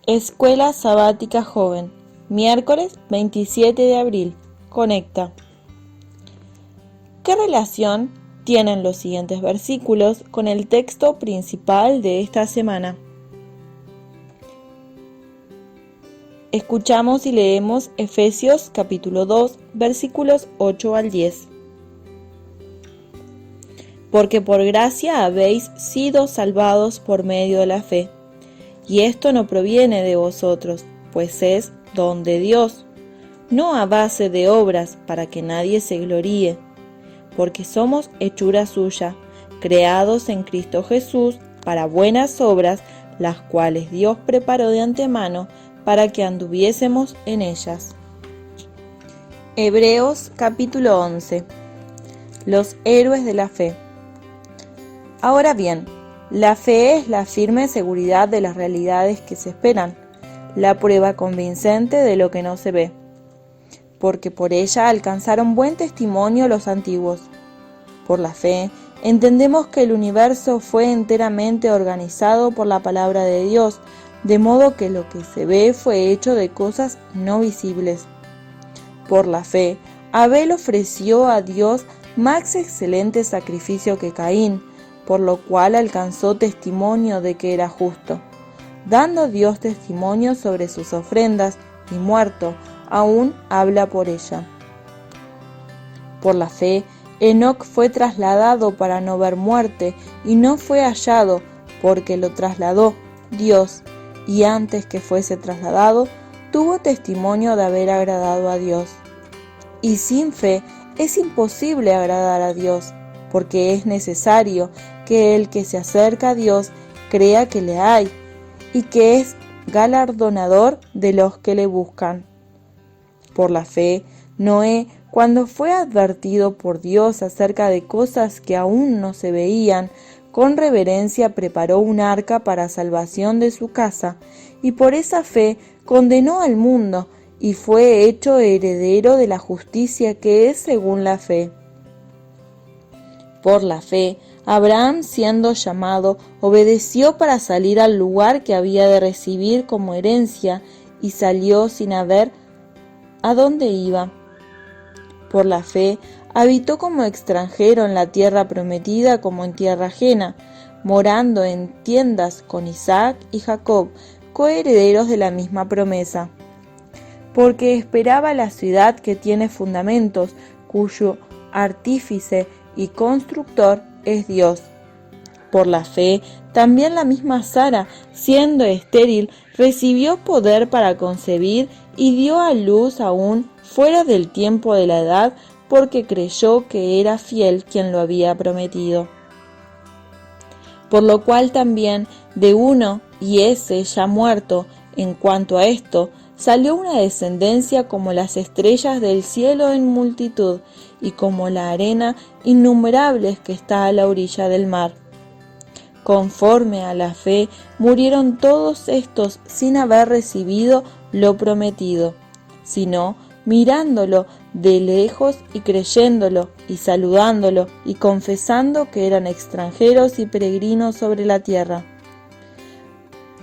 Escuela Sabática Joven, miércoles 27 de abril. Conecta. ¿Qué relación tienen los siguientes versículos con el texto principal de esta semana? Escuchamos y leemos Efesios capítulo 2, versículos 8 al 10. Porque por gracia habéis sido salvados por medio de la fe. Y esto no proviene de vosotros, pues es don de Dios, no a base de obras para que nadie se gloríe, porque somos hechura suya, creados en Cristo Jesús para buenas obras, las cuales Dios preparó de antemano para que anduviésemos en ellas. Hebreos capítulo 11. Los héroes de la fe. Ahora bien, la fe es la firme seguridad de las realidades que se esperan, la prueba convincente de lo que no se ve, porque por ella alcanzaron buen testimonio los antiguos. Por la fe, entendemos que el universo fue enteramente organizado por la palabra de Dios, de modo que lo que se ve fue hecho de cosas no visibles. Por la fe, Abel ofreció a Dios más excelente sacrificio que Caín, por lo cual alcanzó testimonio de que era justo, dando Dios testimonio sobre sus ofrendas, y muerto, aún habla por ella. Por la fe, Enoc fue trasladado para no ver muerte, y no fue hallado, porque lo trasladó Dios, y antes que fuese trasladado, tuvo testimonio de haber agradado a Dios. Y sin fe es imposible agradar a Dios, porque es necesario que el que se acerca a Dios crea que le hay, y que es galardonador de los que le buscan. Por la fe, Noé, cuando fue advertido por Dios acerca de cosas que aún no se veían, con reverencia preparó un arca para salvación de su casa, y por esa fe condenó al mundo, y fue hecho heredero de la justicia que es según la fe. Por la fe, Abraham, siendo llamado, obedeció para salir al lugar que había de recibir como herencia, y salió sin saber a dónde iba. Por la fe, habitó como extranjero en la tierra prometida como en tierra ajena, morando en tiendas con Isaac y Jacob, coherederos de la misma promesa. Porque esperaba la ciudad que tiene fundamentos, cuyo artífice y constructor es Dios. Por la fe, también la misma Sara, siendo estéril, recibió poder para concebir y dio a luz aún fuera del tiempo de la edad, porque creyó que era fiel quien lo había prometido. Por lo cual también de uno, y ese ya muerto, en cuanto a esto, salió una descendencia como las estrellas del cielo en multitud, y como la arena innumerables que está a la orilla del mar. Conforme a la fe, murieron todos estos sin haber recibido lo prometido, sino mirándolo de lejos y creyéndolo, y saludándolo, y confesando que eran extranjeros y peregrinos sobre la tierra.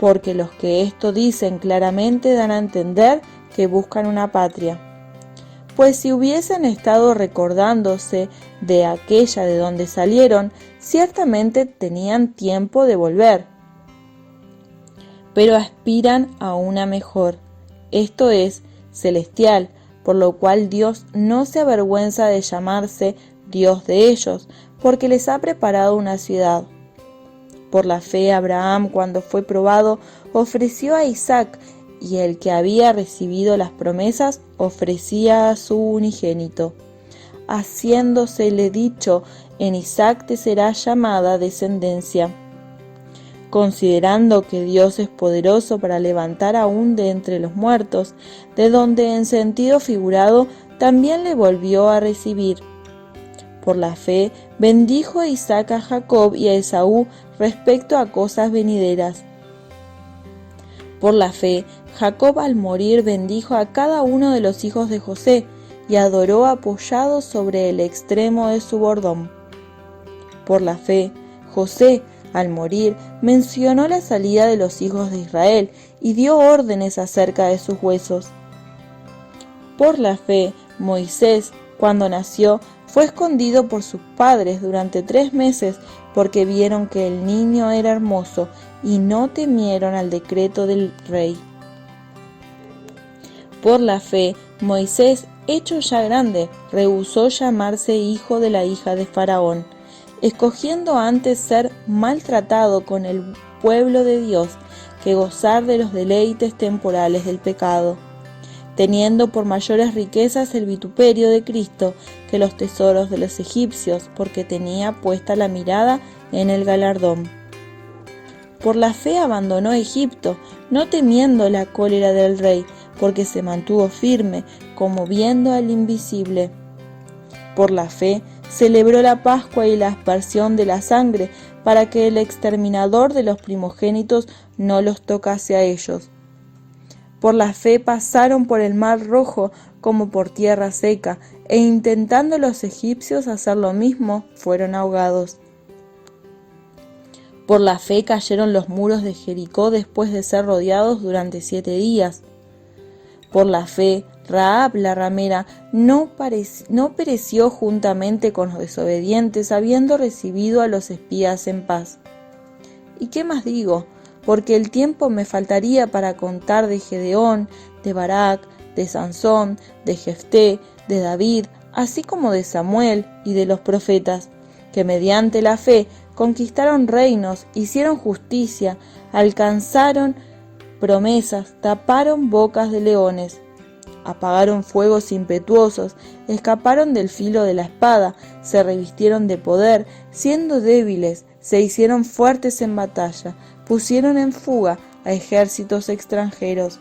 Porque los que esto dicen claramente dan a entender que buscan una patria. Pues si hubiesen estado recordándose de aquella de donde salieron, ciertamente tenían tiempo de volver. Pero aspiran a una mejor, esto es, celestial, por lo cual Dios no se avergüenza de llamarse Dios de ellos, porque les ha preparado una ciudad. Por la fe, Abraham, cuando fue probado, ofreció a Isaac, y el que había recibido las promesas ofrecía a su unigénito, haciéndosele dicho: en Isaac te será llamada descendencia. Considerando que Dios es poderoso para levantar aún de entre los muertos, de donde en sentido figurado también le volvió a recibir. Por la fe, bendijo a Isaac a Jacob y a Esaú respecto a cosas venideras. Por la fe, Jacob al morir bendijo a cada uno de los hijos de José y adoró apoyado sobre el extremo de su bordón. Por la fe, José, Al morir, mencionó la salida de los hijos de Israel y dio órdenes acerca de sus huesos. Por la fe, Moisés, cuando nació, fue escondido por sus padres durante 3 meses porque vieron que el niño era hermoso y no temieron al decreto del rey. Por la fe, Moisés, hecho ya grande, rehusó llamarse hijo de la hija de Faraón, escogiendo antes ser maltratado con el pueblo de Dios que gozar de los deleites temporales del pecado, teniendo por mayores riquezas el vituperio de Cristo que los tesoros de los egipcios, porque tenía puesta la mirada en el galardón. Por la fe abandonó Egipto, no temiendo la cólera del rey, porque se mantuvo firme, como viendo al invisible. Por la fe celebró la Pascua y la aspersión de la sangre, para que el exterminador de los primogénitos no los tocase a ellos. Por la fe pasaron por el mar Rojo como por tierra seca, e intentando los egipcios hacer lo mismo, fueron ahogados. Por la fe cayeron los muros de Jericó después de ser rodeados durante 7 días. Por la fe, Rahab la ramera no pereció juntamente con los desobedientes, habiendo recibido a los espías en paz. ¿Y qué más digo? Porque el tiempo me faltaría para contar de Gedeón, de Barak, de Sansón, de Jefté, de David, así como de Samuel y de los profetas, que mediante la fe conquistaron reinos, hicieron justicia, alcanzaron promesas, taparon bocas de leones, apagaron fuegos impetuosos, escaparon del filo de la espada, se revistieron de poder, siendo débiles, se hicieron fuertes en batalla, pusieron en fuga a ejércitos extranjeros.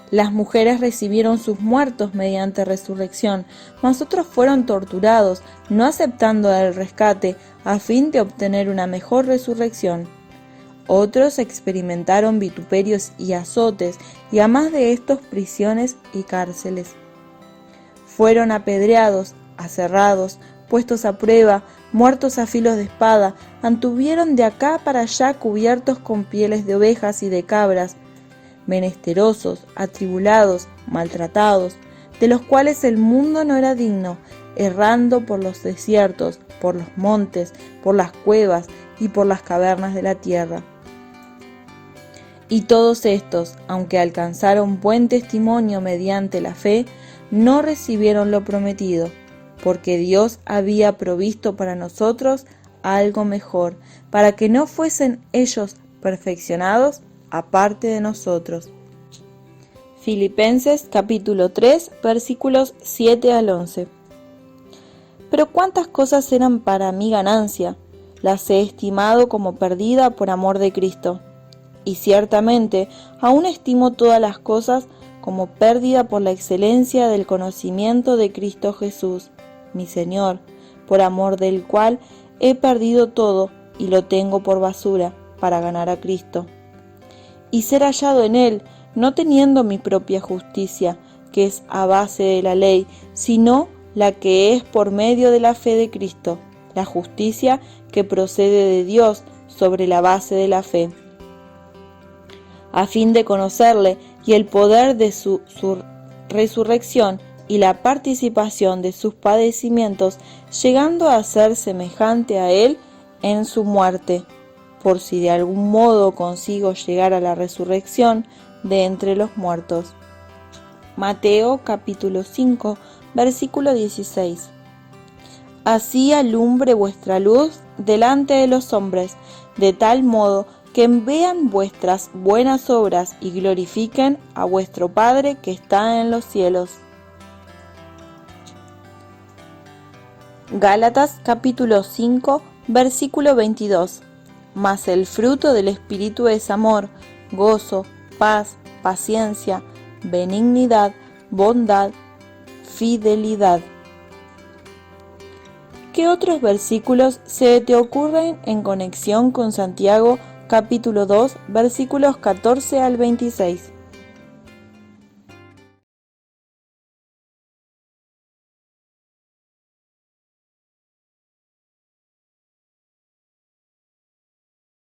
Las mujeres recibieron sus muertos mediante resurrección, mas otros fueron torturados, no aceptando el rescate, a fin de obtener una mejor resurrección. Otros experimentaron vituperios y azotes, y a más de estos prisiones y cárceles. Fueron apedreados, aserrados, puestos a prueba, muertos a filos de espada, anduvieron de acá para allá cubiertos con pieles de ovejas y de cabras, menesterosos, atribulados, maltratados, de los cuales el mundo no era digno, errando por los desiertos, por los montes, por las cuevas y por las cavernas de la tierra. Y todos estos, aunque alcanzaron buen testimonio mediante la fe, no recibieron lo prometido, porque Dios había provisto para nosotros algo mejor, para que no fuesen ellos perfeccionados aparte de nosotros. Filipenses capítulo 3, versículos 7 al 11. Pero cuántas cosas eran para mí ganancia, las he estimado como perdida por amor de Cristo. Y ciertamente aún estimo todas las cosas como pérdida por la excelencia del conocimiento de Cristo Jesús, mi Señor, por amor del cual he perdido todo y lo tengo por basura para ganar a Cristo. Y ser hallado en Él, no teniendo mi propia justicia, que es a base de la ley, sino la que es por medio de la fe de Cristo, la justicia que procede de Dios sobre la base de la fe, a fin de conocerle y el poder de su resurrección y la participación de sus padecimientos, llegando a ser semejante a Él en su muerte, por si de algún modo consigo llegar a la resurrección de entre los muertos. Mateo capítulo 5, versículo 16. Así alumbre vuestra luz delante de los hombres, de tal modo que vean vuestras buenas obras y glorifiquen a vuestro Padre que está en los cielos. Gálatas capítulo 5, versículo 22. Mas el fruto del Espíritu es amor, gozo, paz, paciencia, benignidad, bondad, fidelidad. ¿Qué otros versículos se te ocurren en conexión con Santiago capítulo 2, versículos 14 al 26?